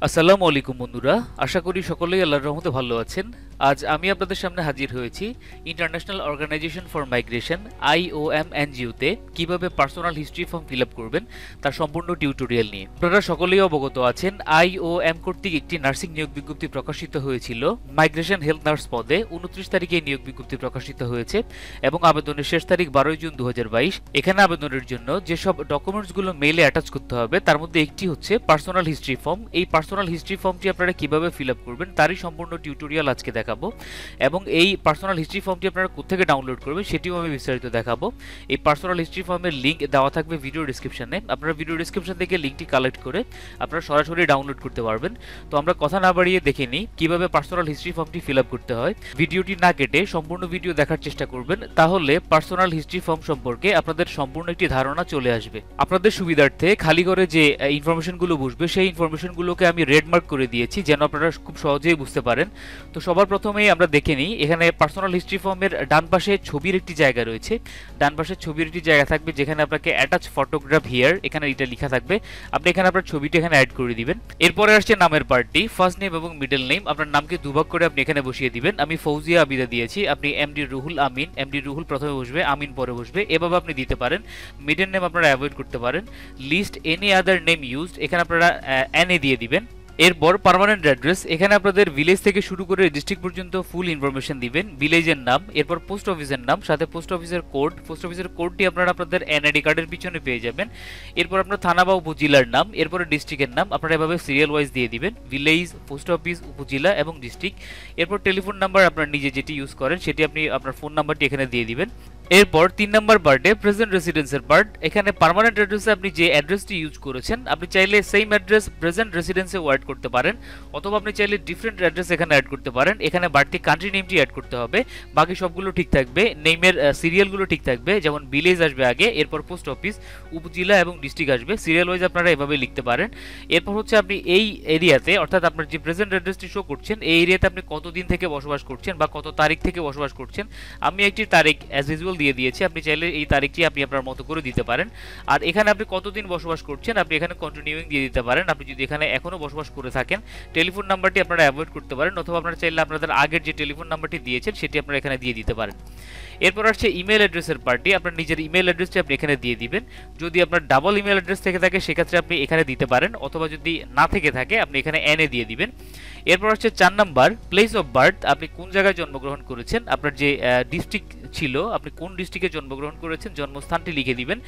আসসালামু আলাইকুম বন্ধুরা, আশা করি সকলেই আল্লাহর রহমতে ভালো আছেন। আজ আমি আপনাদের সামনে হাজির হয়েছি international organization for migration IOM NGO-তে কিভাবে personal history form fill up করবেন তার সম্পূর্ণ টিউটোরিয়াল নিয়ে। আপনারা সকলেই অবগত আছেন, IOM কর্তৃক একটি নার্সিং নিয়োগ বিজ্ঞপ্তি প্রকাশিত হয়েছিল। মাইগ্রেশন হেলথ নার্স পদে 29 তারিখে নিয়োগ বিজ্ঞপ্তি প্রকাশিত হয়েছে এবং আবেদনের শেষ তারিখ 12 জুন 2022। এখানে আবেদনের জন্য যেসব ডকুমেন্টসগুলো মেইলে অ্যাটাচ করতে হবে তার মধ্যে একটি হচ্ছে পার্সোনাল হিস্ট্রি ফর্ম। এই পার্সোনাল হিস্ট্রি ফর্মটি আপনারা কিভাবে ফিল আপ করবেন তারই সম্পূর্ণ টিউটোরিয়াল আজকে দেখাবো এবং এই পার্সোনাল হিস্ট্রি ফর্মটি আপনারা কোত্থেকে ডাউনলোড করবেন সেটিও আমি বিস্তারিত দেখাবো। এই পার্সোনাল হিস্ট্রি ফর্মের লিংক দেওয়া থাকবে ভিডিও ডেসক্রিপশনে। আপনারা ভিডিও ডেসক্রিপশন থেকে লিংকটি কালেক্ট করে আপনারা সরাসরি ডাউনলোড করতে পারবেন। তো আমরা কথা না বাড়িয়ে দেখে নিই কিভাবে পার্সোনাল হিস্ট্রি ফর্মটি ফিল আপ করতে হয়। ভিডিওটি না কেটে সম্পূর্ণ ভিডিও দেখার চেষ্টা করবেন, তাহলে পার্সোনাল হিস্ট্রি ফর্ম সম্পর্কে আপনাদের সম্পূর্ণ একটি ধারণা চলে আসবে। আপনাদের সুবিধার্থে খালি করে যে ইনফরমেশনগুলো বসবে সেই ইনফরমেশনগুলোকে আমি রেড মার্ক করে দিয়েছি যেন আপনারা খুব সহজেই বুঝতে পারেন। তো সবার প্রথমেই আমরা দেখে নিই, এখানে পার্সোনাল হিস্ট্রি ফর্মের ডান পাশে ছবির একটি জায়গা রয়েছে। ডান পাশে ছবির একটি জায়গা থাকবে যেখানে আপনাকে অ্যাটাচ ফটোগ্রাফ হিয়ার, এখানে এটা লেখা থাকবে। আপনি এখানে আপনার ছবিটি এখানে অ্যাড করে দিবেন। এরপরে আসছে নামের পার্টটি, ফার্স্ট নেম এবং মিডল নেম। আপনার নামকে দুভাগ করে আপনি এখানে বসিয়ে দিবেন। আমি ফৌজিয়া আবিদা দিয়েছি, আপনি এমডি রুহুল আমিন, এমডি রুহুল প্রথমে বসবে, আমিন পরে বসবে, এভাবে আপনি দিতে পারেন। মিডল নেম আপনারা অ্যাভয়েড করতে পারেন। List any other name used, এখানে আপনারা এনএ দিয়ে দিবেন। এরপর পার্মানেন্ট অ্যাড্রেস, এখানে আপনাদের ভিলেজ থেকে শুরু করে ডিস্ট্রিক্ট পর্যন্ত ফুল ইনফরমেশন দিবেন। ভিলেজের নাম, এরপর পোস্ট অফিসের নাম, সাথে পোস্ট অফিসের কোড। পোস্ট অফিসের কোডটি আপনারা আপনাদের এনআইডি কার্ডের পিছনে পেয়ে যাবেন। এরপর আপনার থানা বা উপজেলার নাম, এরপরে ডিস্ট্রিক্টের নাম আপনারা এভাবে সিরিয়াল ওয়াইজ দিয়ে দিবেন, ভিলেজ, পোস্ট অফিস, উপজেলা এবং ডিস্ট্রিক্ট। এরপর টেলিফোন নাম্বার আপনার নিজে যেটি ইউজ করেন সেটি আপনি আপনার ফোন নাম্বারটি এখানে দিয়ে দিবেন। এরপর 3 নম্বর পার্টে প্রেজেন্ট রেসিডেন্সের পার্ট। এখানে পার্মানেন্ট অ্যাড্রেসে আপনি যে অ্যাড্রেসটি ইউজ করেছেন আপনি চাইলে সেম অ্যাড্রেস প্রেজেন্ট রেসিডেন্সে অ্যাড করতে পারেন, অথবা আপনি চাইলে ডিফারেন্ট অ্যাড্রেস এখানে অ্যাড করতে পারেন। এখানে বাড়তি কান্ট্রি নেমটি অ্যাড করতে হবে, বাকি সবগুলো ঠিক থাকবে। নেমের সিরিয়ালগুলো ঠিক থাকবে, যেমন ভিলেজ আসবে আগে, এরপর পোস্ট অফিস, উপজেলা এবং ডিস্ট্রিক্ট আসবে। সিরিয়াল ওয়াইজ আপনারা এভাবে লিখতে পারেন। এরপর হচ্ছে আপনি এই এরিয়াতে, অর্থাৎ আপনার যে প্রেজেন্ট অ্যাড্রেসটি শো করছেন এই এরিয়াতে আপনি কতদিন থেকে বসবাস করছেন বা কত তারিখ থেকে বসবাস করছেন। আমি একটি তারিখ অ্যাজ ইউজুয়াল দিয়ে দিয়েছি, আপনি চাইলে এই তারিখটি আপনি আপনার মতো করে দিতে পারেন। আর এখানে আপনি কতদিন বসবাস করছেন আপনি এখানে কন্টিনিউইং দিয়ে দিতে পারেন। আপনি যদি এখানে এখনো বসবাস করে থাকেন টেলিফোন নাম্বারটি আপনারা অ্যাভয়েড করতে পারেন, অথবা আপনারা চাইলে আপনাদের আগের যে টেলিফোন নাম্বারটি দিয়েছেন সেটি আপনারা এখানে দিয়ে দিতে পারেন। এরপর আসছে ইমেল অ্যাড্রেসের পার্টি। আপনার নিজের ইমেল অ্যাড্রেসটি আপনি এখানে দিয়ে দিবেন। যদি আপনার ডাবল ইমেল অ্যাড্রেস থেকে থাকে সেক্ষেত্রে আপনি এখানে দিতে পারেন, অথবা যদি না থেকে থাকে আপনি এখানে এনএ দিয়ে দিবেন। এরপর হচ্ছে 4 নাম্বার প্লেস অফ বার্থ, আপনি কোন জায়গায় জন্মগ্রহণ করেছেন, আপনার যে ডিস্ট্রিক্ট ছিল আপনি কোন ডিস্ট্রিক্টে জন্মগ্রহণ করেছেন জন্মস্থানটি লিখে দিবেন।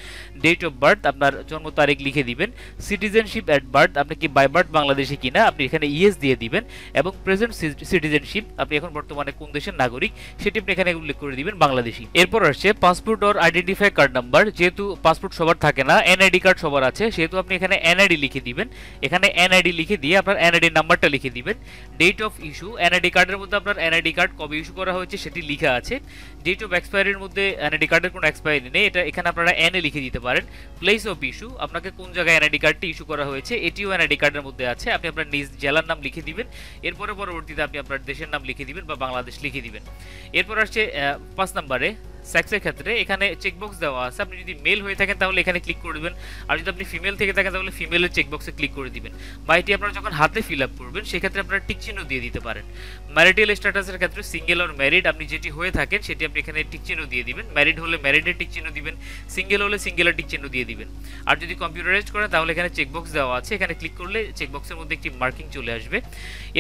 ডেট অফ বার্থ আপনার জন্ম তারিখ লিখে দিবেন। সিটিজেনশিপ অ্যাট বার্থ, আপনি কি বাই বার্থ বাংলাদেশি কিনা আপনি এখানে ইয়েস দিয়ে দিবেন। এবং প্রেজেন্ট সিটিজেনশিপ, আপনি এখন বর্তমানে কোন দেশের নাগরিক সেটি আপনি এখানে উল্লেখ করে দিবেন, বাংলাদেশি। এরপর আসছে passport or identify card number. যেহেতু পাসপোর্ট সবার থাকে না, এনআইডি কার্ড সবার আছে, সেহেতু আপনি এখানে এনআইডি লিখে দিবেন। এখানে এনআইডি লিখে দিয়ে আপনার এনআইডি নাম্বারটা লিখে দিবেন। ডেট অফ ইস্যু, এনআইডি কার্ডের মধ্যে আপনার এনআইডি কার্ড কবে ইস্যু করা হয়েছে সেটি লেখা আছে। ডেট অফ এক্সপায়ারির মধ্যে এনআইডি কার্ডের কোনো এক্সপায়ারি নেই, এটা এখানে আপনারা এনএ লিখে দিতে পারেন। প্লেস অফ ইস্যু, আপনাকে কোন জায়গায় এনআইডি কার্ডটি ইস্যু করা হয়েছে এটিও এনআইডি কার্ডের মধ্যে আছে, আপনি আপনার নিজ জেলার নাম লিখে দিবেন। এরপরে পরবর্তীতে আপনি আপনার দেশের নাম লিখে দিবেন বা বাংলাদেশ লিখে দিবেন। এরপর আসছে 5 নম্বরে সেক্সের ক্ষেত্রে, এখানে চেকবক্স দেওয়া আছে। আপনি যদি মেল হয়ে থাকেন তাহলে এখানে ক্লিক করে দিবেন, আর যদি আপনি ফিমেল থেকে থাকেন তাহলে ফিমেলের চেকবক্সে ক্লিক করে দিবেন। বা এটি আপনারা যখন হাতে ফিল আপ করবেন সেক্ষেত্রে আপনারা টিক চিহ্ন দিয়ে দিতে পারেন। ম্যারিটাল স্ট্যাটাসের ক্ষেত্রে সিঙ্গেল অর ম্যারিড, আপনি যেটি হয়ে থাকেন সেটি আপনি এখানে টিক চিহ্ন দিয়ে দিবেন। ম্যারিড হলে ম্যারিডের টিক চিহ্ন দিবেন, সিঙ্গেল হলে সিঙ্গেলের টিক চিহ্ন দিয়ে দিবেন। আর যদি কম্পিউটারাইজড করেন তাহলে এখানে চেকবক্স দেওয়া আছে, এখানে ক্লিক করলে চেকবক্সের মধ্যে একটি মার্কিং চলে আসবে।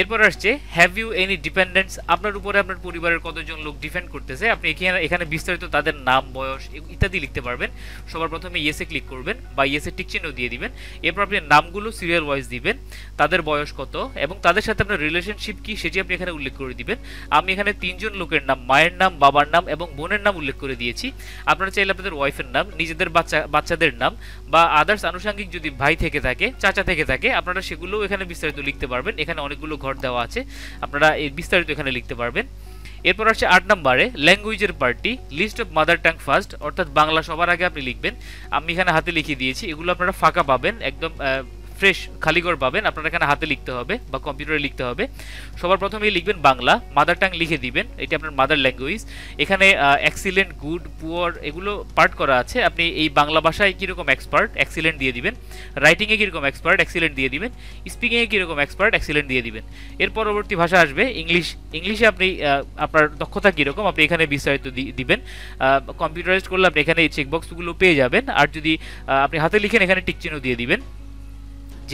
এরপর আসছে হ্যাভ ইউ এনি ডিপেন্ডেন্টস, আপনার উপরে আপনার পরিবারের কতজন লোক ডিপেন্ড করতেছে আপনি এখানে বিস্তারিত তাদের নাম, বয়স ইত্যাদি লিখতে পারবেন। সবার প্রথমে ইয়েসে ক্লিক করবেন বা ইয়েসে টিক চিহ্ন দিয়ে দিবেন। এরপর আপনি নামগুলো সিরিয়াল ওয়াইজ দিবেন, তাদের বয়স কত এবং তাদের সাথে আপনার রিলেশনশিপ কি সেটি আপনি এখানে উল্লেখ করে দিবেন। আমি এখানে 3 জন লোকের নাম, মায়ের নাম, বাবার নাম এবং বোনের নাম উল্লেখ করে দিয়েছি। আপনারা চাইলে আপনাদের ওয়াইফের নাম, নিজেদের বাচ্চাদের নাম বা আদার্স আনুষঙ্গিক যদি ভাই থেকে থাকে, চাচা থেকে থাকে, আপনারা সেগুলোও এখানে বিস্তারিত লিখতে পারবেন। এখানে অনেকগুলো ঘর দেওয়া আছে, আপনারা এই বিস্তারিত এখানে লিখতে পারবেন। এরপর আসছে 8 নম্বরে ল্যাঙ্গুয়েজের party, list of mother tongue first, অর্থাৎ বাংলা সবার আগে আপনি লিখবেন। আমি এখানে হাতে লিখে দিয়েছি, এগুলো আপনারা ফাঁকা পাবেন, একদম ফ্রেশ খালি ঘর পাবেন, আপনারা এখানে হাতে লিখতে হবে বা কম্পিউটারে লিখতে হবে। সবার প্রথমেই লিখবেন বাংলা, মাদার টাং লিখে দিবেন, এটা আপনার মাদার ল্যাঙ্গুয়েজ। এখানে এক্সিলেন্ট, গুড, পুয়ার এগুলো পার্ট করা আছে। আপনি এই বাংলা ভাষায় কীরকম এক্সপার্ট, এক্সিলেন্ট দিয়ে দিবেন। রাইটিংয়ে কীরকম এক্সপার্ট, এক্সিলেন্ট দিয়ে দিবেন। স্পিকিংয়ে কীরকম এক্সপার্ট, এক্সিলেন্ট দিয়ে দিবেন। এর পরবর্তী ভাষা আসবে ইংলিশ। ইংলিশে আপনি আপনার দক্ষতা কীরকম আপনি এখানে বিস্তারিত দিবেন। কম্পিউটারাইজড করলে আপনি এখানে এই চেকবক্সগুলো পেয়ে যাবেন। আর যদি আপনি হাতে লিখেন এখানে টিক চিহ্ন দিয়ে দিবেন।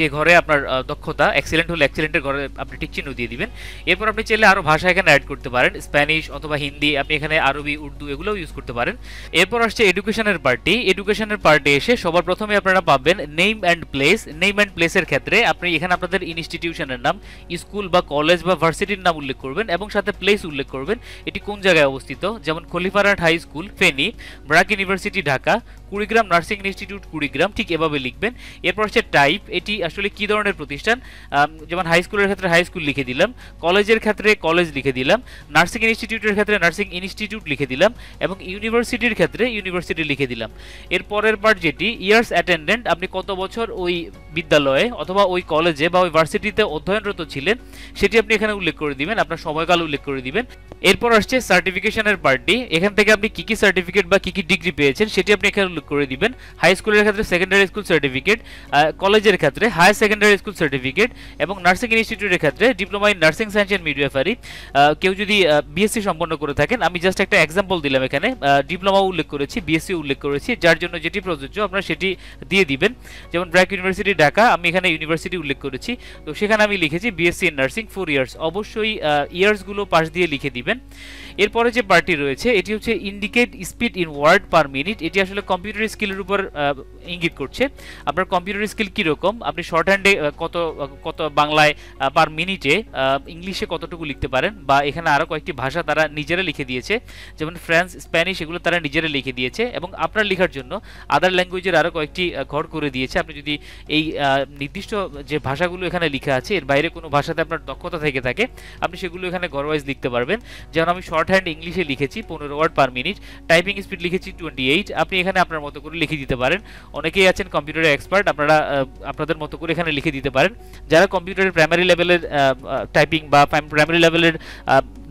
যে ঘরে আপনার দক্ষতা এক্সিলেন্ট হলে এক্সিলেন্টের ঘরে আপনি টিক চিহ্ন দিয়ে দিবেন। এরপর আপনি চাইলে আরও ভাষা এখানে অ্যাড করতে পারেন, স্প্যানিশ অথবা হিন্দি, আপনি এখানে আরবি, উর্দু এগুলোও ইউজ করতে পারেন। এরপর আসছে এডুকেশনের পার্টি। এডুকেশনের পার্টে এসে সবার প্রথমে আপনারা পাবেন name and place. Name and প্লেসের ক্ষেত্রে আপনি এখানে আপনাদের ইনস্টিটিউশনের নাম, স্কুল বা কলেজ বা ভার্সিটির নাম উল্লেখ করবেন এবং সাথে প্লেস উল্লেখ করবেন, এটি কোন জায়গায় অবস্থিত। যেমন Khalifarhat high school Feni, BRAC university Dhaka, Kurigram nursing institute Kurigram, ঠিক এভাবে লিখবেন। এরপর হচ্ছে টাইপ, এটি আসলে কী ধরনের প্রতিষ্ঠান, যেমন হাই স্কুলের ক্ষেত্রে হাই স্কুল লিখে দিলাম, কলেজের ক্ষেত্রে কলেজ লিখে দিলাম, নার্সিং ইনস্টিটিউটের ক্ষেত্রে নার্সিং ইনস্টিটিউট লিখে দিলাম এবং ইউনিভার্সিটির ক্ষেত্রে ইউনিভার্সিটি লিখে দিলাম। এর পরের পার্ট যেটি ইয়ার্স অ্যাটেন্ডেন্ট, আপনি কত বছর ওই বিদ্যালয়ে অথবা ওই কলেজে বা ওই ভার্সিটিতে অধ্যয়নরত ছিলেন সেটি আপনি এখানে উল্লেখ করে দিবেন, আপনার সময়কাল উল্লেখ করে দিবেন। এরপর আসছে সার্টিফিকেশনের পার্টি। এখান থেকে আপনি কী কী সার্টিফিকেট বা কী কী ডিগ্রি পেয়েছেন সেটি আপনি এখানে উল্লেখ করে দিবেন। হাই স্কুলের ক্ষেত্রে সেকেন্ডারি স্কুল সার্টিফিকেট, কলেজের ক্ষেত্রে হায়ার সেকেন্ডারি স্কুল সার্টিফিকেট এবং নার্সিং ইনস্টিটিউটের ক্ষেত্রে diploma in nursing science and midwifery. কেউ যদি বিএসসি সম্পন্ন করে থাকেন, আমি জাস্ট একটা এক্সাম্পল দিলাম, এখানে ডিপ্লোমা উল্লেখ করেছি, বিএসসি উল্লেখ করেছি, যার জন্য যেটি প্রযোজ্য আপনারা সেটি দিয়ে দিবেন। যেমন ব্র্যাক ইউনিভার্সিটি ঢাকা, আমি এখানে ইউনিভার্সিটি উল্লেখ করেছি, তো সেখানে আমি লিখেছি বিএসসি ইন নার্সিং 4 ইয়ার্স। অবশ্যই ইয়ার্সগুলো পাশ দিয়ে লিখে দিবেন। এরপরে যে পার্টি রয়েছে এটি হচ্ছে indicate speed in word per minute. এটি আসলে কম্পিউটার স্কিলের উপর ইঙ্গিত করছে আপনার কম্পিউটার স্কিল কীরকম, আপনি শর্ট হ্যান্ডে কত বাংলায় পার মিনিটে, ইংলিশে কতটুকু লিখতে পারেন, বা এখানে আরও কয়েকটি ভাষা তারা নিজেরা লিখে দিয়েছে, যেমন ফ্রান্স, স্প্যানিশ এগুলো তারা নিজেরা লিখে দিয়েছে এবং আপনার লেখার জন্য আদার ল্যাঙ্গুয়েজের আরও কয়েকটি ঘর করে দিয়েছে। আপনি যদি এই নির্দিষ্ট যে ভাষাগুলো এখানে লেখা আছে এর বাইরে কোনো ভাষাতে আপনার দক্ষতা থেকে থাকে আপনি সেগুলো এখানে ঘরওয়াইজ লিখতে পারবেন। যেমন আমি শর্ট হ্যান্ড ইংলিশে লিখেছি 15 word per minute, typing speed লিখেছি 28, আপনি এখানে আপনার মতো করে লিখে দিতে পারেন। অনেকেই আছেন কম্পিউটারের এক্সপার্ট, আপনারা আপনাদের মতো করে এখানে লিখে দিতে পারেন। যারা কম্পিউটারের প্রাইমারি লেভেলের টাইপিং বা প্রাইমারি লেভেলের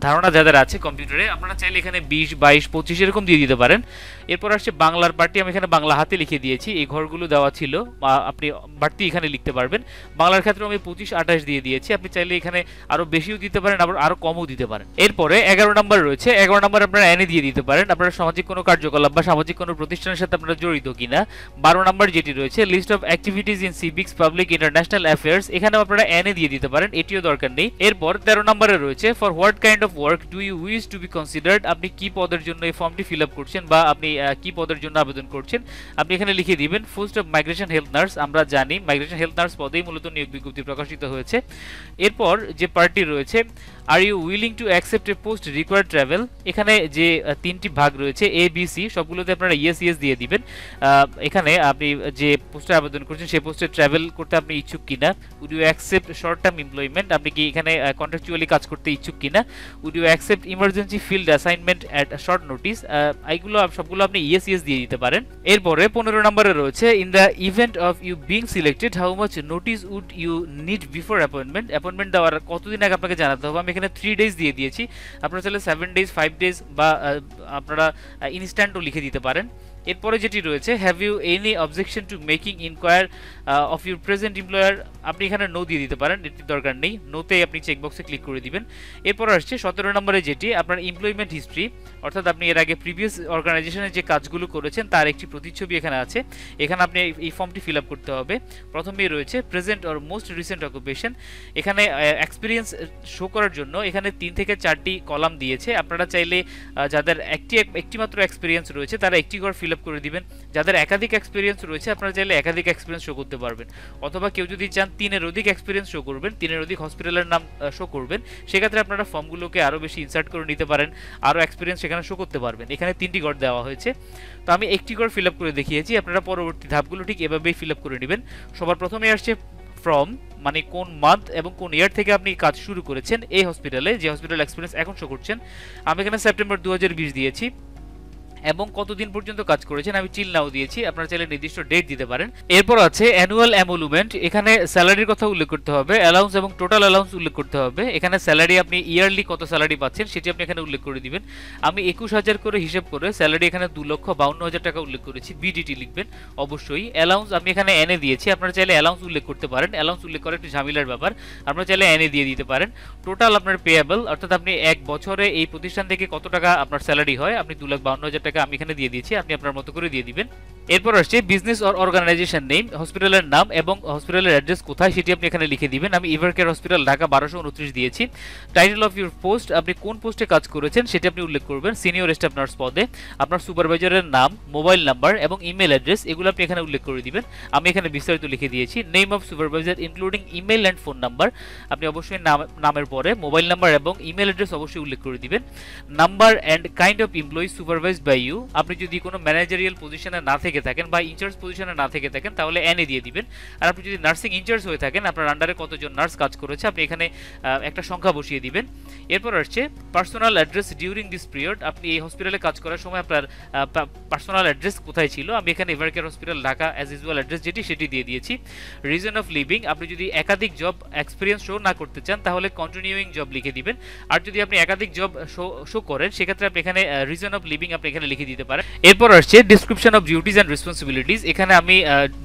ধারণা যাদের আছে কম্পিউটারে, আপনারা চাইলে এখানে 20, 22, 25 এরকম দিয়ে দিতে পারেন। এরপর আসছে বাংলার পার্টি, আমি এখানে বাংলা হাতে লিখে দিয়েছি, এই ঘরগুলো দেওয়া ছিল, আপনি বাড়তি এখানে লিখতে পারবেন। বাংলার ক্ষেত্রে আমি 25, 28 দিয়ে দিয়েছি, আপনি চাইলে এখানে আরও বেশিও দিতে পারেন, আবার আরও কমও দিতে পারেন। এরপরে 11 নম্বর রয়েছে, 11 নম্বর আপনারা এনে দিয়ে দিতে পারেন আপনারা সামাজিক কোনো কার্যকলাপ বা সামাজিক কোনো প্রতিষ্ঠানের সাথে আপনারা জড়িত কিনা। 12 নম্বর যেটি রয়েছে list of activities in civics, public, international affairs, এখানেও আপনারা এনে দিয়ে দিতে পারেন, এটিও দরকার নেই। এরপর 13 নম্বরে রয়েছে for what kind of work do you wish to be considered, আপনি কি পদের জন্য এই ফর্মটি ফিল আপ করছেন বা আপনি কি পদের জন্য আবেদন করছেন আপনি এখানে লিখে দিবেন। Full stop migration health nurse, আমরা জানি মাইগ্রেশন হেলথ নার্স পদেই মূলত নিয়োগ বিজ্ঞপ্তি প্রকাশিত হয়েছে। এরপর যে পার্টি রয়েছে are you willing to accept A post required travel, এখানে যে 3টি ভাগ রয়েছে এ বি সি, সবগুলোতে আপনারা ইয়েস ইয়েস দিয়ে দিবেন। এখানে আপনি যে পোস্টে আবেদন করছেন সেই পোস্টে ট্রাভেল করতে আপনি ইচ্ছুক কিনা, would you accept short term employment, আপনি কি এখানে কন্ট্রাকচুয়ালি কাজ করতে ইচ্ছুক কিনা, would you accept emergency field assignment at short notice, এইগুলো সবগুলো আপনি ইয়েস ইয়েস দিয়ে দিতে পারেন। এরপরে 15 নম্বরে রয়েছে in the event of you being selected how much notice would you need before appointment, appointment দেওয়ার কতদিন আগে আপনাকে জানাতে হবে, আমি এখানে 3 ডেজ দিয়ে দিয়েছি, আপনারা চাইলে 7 ডেজ, 5 ডেজ বা আপনারা ইনস্ট্যান্টও লিখে দিতে পারেন। এরপরে যেটি রয়েছে have you any objection to making inquire of your present employer, আপনি এখানে নো দিয়ে দিতে পারেন, এটি দরকার নেই, নোতে আপনি চেকবক্সে ক্লিক করে দিবেন। এরপর আসছে 17 নম্বরে যেটি আপনার এমপ্লয়মেন্ট হিস্ট্রি, অর্থাৎ আপনি এর আগে প্রিভিয়াস অর্গানাইজেশনে যে কাজগুলো করেছেন তার একটি প্রতিচ্ছবি এখানে আছে, এখানে আপনি এই ফর্মটি ফিল আপ করতে হবে। প্রথমেই রয়েছে present or most recent occupation, এখানে এক্সপিরিয়েন্স শো করার জন্য এখানে 3 থেকে 4টি কলাম দিয়েছে, আপনারা চাইলে যাদের একটি মাত্র এক্সপিরিয়েন্স রয়েছে তারা একটি ঘর ফিল করে দিবেন, যাদের একাধিক এক্সপিরিয়েন্স রয়েছে আপনারা চাইলে একাধিক এক্সপিরিয়েন্স শো করতে পারবেন, অথবা কেউ যদি চান 3-এর অধিক এক্সপিরিয়েন্স শো করবেন, 3-এর অধিক হসপিটালের নাম শো করবেন, সেক্ষেত্রে আপনারা ফর্মগুলোকে আরও বেশি ইনসার্ট করে নিতে পারেন, আরও এক্সপিরিয়েন্স সেখানে শো করতে পারবেন। এখানে 3টি ঘর দেওয়া হয়েছে, তো আমি একটি ঘর ফিল আপ করে দেখিয়েছি, আপনারা পরবর্তী ধাপগুলো ঠিক এভাবেই ফিল আপ করে নেবেন। সবার প্রথমে আসছে ফ্রম, মানে কোন মান্থ এবং কোন ইয়ার থেকে আপনি কাজ শুরু করেছেন এই হসপিটালে, যে হসপিটাল এক্সপিরিয়েন্স এখন শো করছেন, আমি এখানে সেপ্টেম্বর 2020 দিয়েছি। এবং কতদিন পর্যন্ত কাজ করেছেন আমি চিল নাও দিয়েছি, আপনারা চাইলে নির্দিষ্ট ডেট দিতে পারেন। এরপর আছে অ্যানুয়াল এমোলুমেন্ট, এখানে স্যালারির কথা উল্লেখ করতে হবে, অ্যালাউন্স এবং টোটাল অ্যালাউন্স উল্লেখ করতে হবে। এখানে স্যালারি আপনি ইয়ারলি কত স্যালারি পাচ্ছেন সেটি আপনি এখানে উল্লেখ করে দিবেন। আমি 21,000 করে হিসাব করে স্যালারি এখানে 2,52,000 টাকা উল্লেখ করেছি, বিডিটি লিখবেন অবশ্যই। অ্যালাউন্স আমি এখানে এনে দিয়েছি, আপনারা চাইলে অ্যালাউন্স উল্লেখ করতে পারেন, অ্যালাউন্স উল্লেখ করা একটু ঝামেলার ব্যাপার, আপনারা চাইলে এনে দিয়ে দিতে পারেন। টোটাল আপনার পেয়েবল, অর্থাৎ আপনি এক বছরে এই প্রতিষ্ঠান থেকে কত টাকা আপনার স্যালারি হয়, আপনি 2,52,000 টাকা আমি এখানে দিয়ে দিয়েছি, আপনি আপনার মতো করে দিয়ে দিবেন। এরপর আসছে বিজনেস অর অর্গানাইজেশন নেম, হসপিটালের নাম এবং হসপিটালের অ্যাড্রেস কোথায় সেটি আপনি এখানে লিখে দিবেন। আমি ইভারকেয়ার হসপিটাল ঢাকা 1229 দিয়েছি। টাইটেল অফ ইউর পোস্ট, আপনি কোন পোস্টে কাজ করেছেন সেটি আপনি উল্লেখ করবেন, সিনিয়র স্টাফ নার্স পদে। আপনার সুপারভাইজারের নাম, মোবাইল নাম্বার এবং ইমেল অ্যাড্রেস এগুলো আপনি এখানে উল্লেখ করে দিবেন, আমি এখানে বিস্তারিত লিখে দিয়েছি। Name of supervisor including email and phone number, আপনি অবশ্যই নামের পরে মোবাইল নাম্বার এবং ইমেল অ্যাড্রেস অবশ্যই উল্লেখ করে দিবেন। Number and kind of employee supervised by you, আপনি যদি কোনো ম্যানেজারিয়াল পজিশনে না থেকে থাকেন বা ইনচার্জ পজিশনে না থেকে থাকেন তাহলে এনে দিয়ে দিবেন। আর আপনি যদি নার্সিং ইনচার্জ হয়ে থাকেন, আপনার আন্ডারে কতজন নার্স কাজ করেছে আপনি এখানে একটা সংখ্যা বসিয়ে দিবেন। এরপর আসছে personal address during this period, আপনি এই হসপিটালে কাজ করার সময় আপনার পার্সোনাল অ্যাড্রেস কোথায় ছিল, আমি এখানে Evercare hospital Dhaka as usual address যেটি সেটি দিয়ে দিয়েছি। রিজন অফ লিভিং, আপনি যদি একাধিক জব এক্সপিরিয়েন্স শো না করতে চান তাহলে কন্টিনিউইং জব লিখে দিবেন। আর যদি আপনি একাধিক জব শো করেন সেক্ষেত্রে আপনি এখানে রিজন অফ লিভিং আপনি এখানে লিখে দিতে পারেন। এরপর আসছে description of duties and responsibilities, এখানে আমি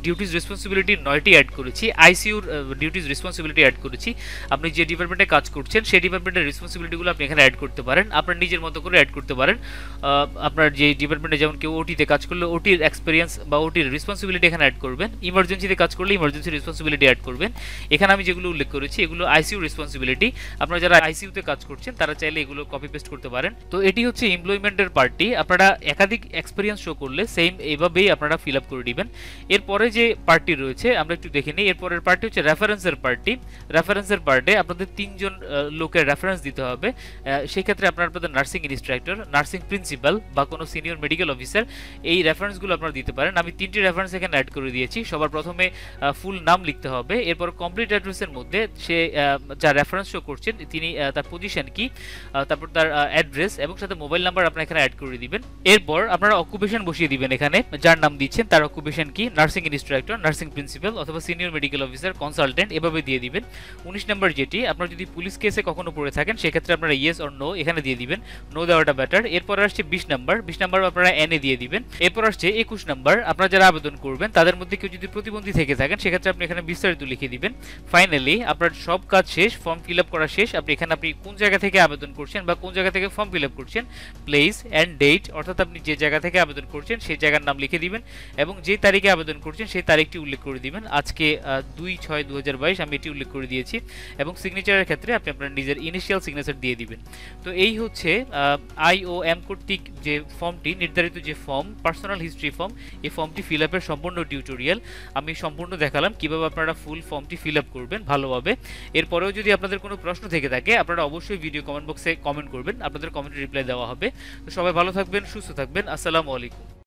ডিউটিজ রেসপন্সিবিলিটি 9টি অ্যাড করেছি, আইসিইউর ডিউটিজ রেসপন্সিবিলিটি অ্যাড করেছি। আপনি যে ডিপার্টমেন্টে কাজ করছেন সেই ডিপার্টমেন্টের রেসপন্সিবিলিটিগুলো আপনি এখানে অ্যাড করতে পারেন, আপনার নিজের মতো করে অ্যাড করতে পারেন। আপনার যে ডিপার্টমেন্টে যেমন কেউ ওটিতে কাজ করলে ওটির এক্সপিরিয়েন্স বা ওটির রেসপন্সিবিলিটি এখানে অ্যাড করবেন, ইমার্জেন্সিতে কাজ করলে ইমার্জেন্সি রেসপন্সিবিলিটি অ্যাড করবেন। এখানে আমি যেগুলো উল্লেখ করেছি এগুলো আইসিইউ রেসপন্সিবিলিটি, আপনারা যারা আইসিইউতে কাজ করছেন তারা চাইলে এগুলো কপি পেস্ট করতে পারেন। তো এটি হচ্ছে এমপ্লয়মেন্টের পার্টটি, আপনারা একাধিক এক্সপিরিয়েন্স শো করলে সেম এভাবেই আপনারা ফিল আপ করে দিবেন। এরপরে যে পার্টটি রয়েছে আমরা একটু দেখে নিই। এরপরের পার্টটি হচ্ছে রেফারেন্সের পার্টটি। রেফারেন্সের পার্টে আপনাদের 3জন লোকের রেফারেন্স দিতে হবে, সেই ক্ষেত্রে আপনাদের নার্সিং ইনস্ট্রাক্টর, নার্সিং প্রিন্সিপাল বা কোনো সিনিয়র মেডিকেল অফিসার, এই রেফারেন্সগুলো আপনারা দিতে পারেন। আমি 3টি রেফারেন্স এখানে অ্যাড করে দিয়েছি। সবার প্রথমে ফুল নাম লিখতে হবে, এরপর কমপ্লিট অ্যাড্রেসের মধ্যে সে যা রেফারেন্স শো করছেন তিনি তার পজিশন কি, তারপর তার অ্যাড্রেস এবং সাথে মোবাইল নাম্বার আপনারা এখানে অ্যাড করে দিবেন। এরপর আপনারা অকুপেশন বসিয়ে দিবেন, এখানে যার নাম দিচ্ছেন তার অকুপেশন কি, নার্সিং ইনস্ট্রাক্টর, নার্সিং প্রিন্সিপাল অথবা সিনিয়র মেডিকেল অফিসার, কনসালটেন্ট এভাবে দিয়ে দিবেন। 19 নম্বর যেটি, আপনারা যদি পুলিশ কেসে কখনো পড়ে থাকেন সেক্ষেত্রে আপনারা ইয়েস অর নো এখানে দিয়ে দিবেন, নো দেওয়াটা বেটার। এরপর আসছে 20 নম্বর, 20 নম্বর আপনারা এনে দিয়ে দিবেন। এরপর আসছে 21 নম্বর, আপনারা যারা আবেদন করবেন তাদের মধ্যে কেউ যদি প্রতিবন্ধী থেকে থাকেন সেক্ষেত্রে আপনি এখানে বিস্তারিত লিখে দিবেন। ফাইনালি আপনার সব কাজ শেষ, ফর্ম ফিল আপ করা শেষ। আপনি এখানে কোন জায়গা থেকে আবেদন করছেন বা কোন জায়গা থেকে ফর্ম ফিল আপ করছেন, প্লেস অ্যান্ড ডেট, অর্থাৎ আপনি যে জায়গা থেকে আবেদন করছেন সেই জায়গার নাম লিখে দিবেন এবং যে তারিখে আবেদন করছেন সেই তারিখটি উল্লেখ করে দিবেন। আজকে 2/6/2022 আমি এটি উল্লেখ করে দিয়েছি এবং সিগনেচারের ক্ষেত্রে আপনি আপনার নিজের ইনিশিয়াল সিগনেচার দিয়ে দিবেন। তো এই হচ্ছে IOM কর্তৃক যে ফর্মটি, নির্ধারিত যে ফর্ম, পার্সোনাল হিস্ট্রি ফর্ম, এই ফর্মটি ফিল আপের সম্পূর্ণ টিউটোরিয়াল আমি সম্পূর্ণ দেখালাম কিভাবে আপনারা ফুল ফর্মটি ফিল আপ করবেন ভালোভাবে। এরপরেও যদি আপনাদের কোনো প্রশ্ন থেকে থাকে আপনারা অবশ্যই ভিডিও কমেন্ট বক্সে কমেন্ট করবেন, আপনাদের কমেন্টে রিপ্লাই দেওয়া হবে। তো সবাই ভালো থাকবেন, সুস্থ থাকবেন, আসসালামু আলাইকুম।